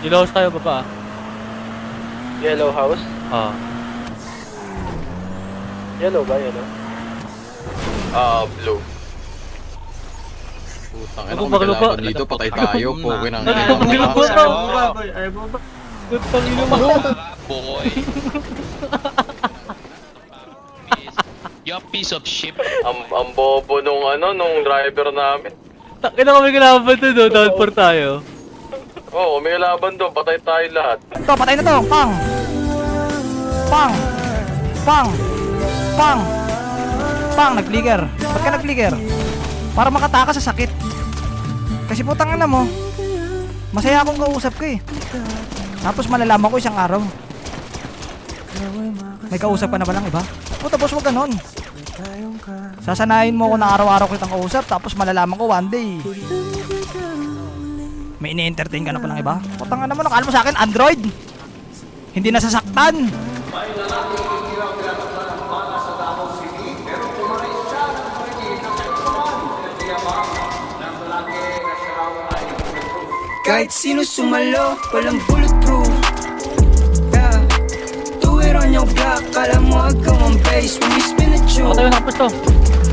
Yellow house tayo baba. Yellow house? Ah. Yellow ba? Yellow? Blue. Putang ina, Ako kung may baklo pa. kalaban dito, patay tayo. Pukin ang Ay, baklo ina. pa. Putang ina mo. Boy. You a piece of shit. Ang bobo nung driver namin. Takin na kami kalaban doon, no? Downpour tayo. Oo, may laban doon, patay tayo lahat. Ito, patay na to. Pang! Pang! Pang! Pang! Pang! Nag-flicker. Ba't ka nag-flicker? Para makatakas sa sakit. Kasi putang ina mo, masaya akong kausap ko eh. Tapos malalaman ko isang araw. May kausap ka na ba lang iba? Puta boss, wag ganon. Sasanayin mo ako na araw-araw kitang kausap, tapos malalaman ko one day may ini-entertain ka na palang iba. Putang ina mo, nakala mo sa akin Android. Hindi nasasaktan. Kahit sino sumalo, walang bulletproof. Yeah, do it on your block. Kala mo ikaw ang base when we spin the Ako tune. tayo nakapwesto.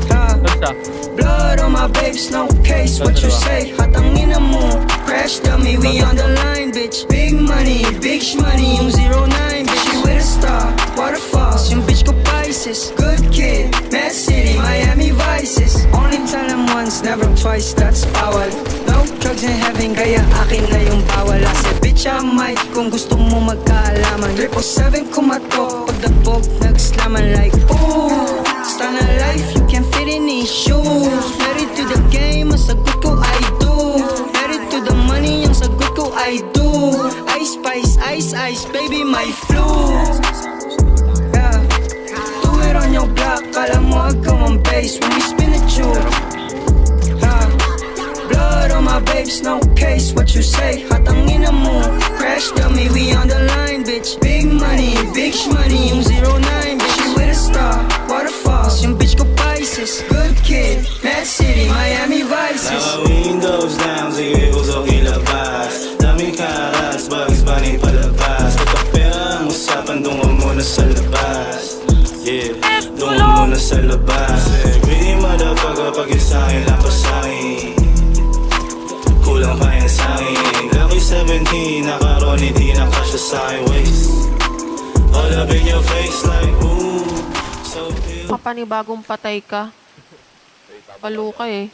Yeah, Ganda. blood on my babes, no case. What you say? Hatangin na mo. Crash dummy, we on the line, bitch. Big money, big shmoney. Yung 09, bitch. She with a star, waterfalls. Yung bitch ko Pisces. Good kid, Mad City, Miami Vices. Only tell them once, never twice. That's power. No drugs in heaven, kaya akin na yung bawal. I said, bitch, I might kung gusto mo magkaalaman. 777 kumato, pagdabog, nagslaman like, ooh. Style na life, you can't fit in these shoes. Married to the game, ang sagot ko, I do. Married to the money, ang sagot ko, I do. Ice spice, ice ice, baby, my flu. Yeah, do it on your block, kala mo ikaw ang base when we spin the tune. Blood on my babes, no case. What you say? Hatangin na mo. Crash dummy, we on the line, bitch. Big money, big shmoney. Yung 09, bitch. She with a star, waterfalls. Yung bitch ko Pisces. Good kid, Mad City, Miami Vices. Mga windows down, sige usok ilabas. Daming karats, Bugs Bunny palabas. Kapag pera ang usapan, dungo muna sa labas. Yeah, dungo muna sa labas. Greedy motherfucker, pag yung sa'kin, lapas sa'kin. Kulang pa yan sa'kin. Lucky 17, nakaroon, hindi nakasya sa'kin waist. All up in your face like, ooh, so pure. Kapanibagong patay ka. Palo ka eh.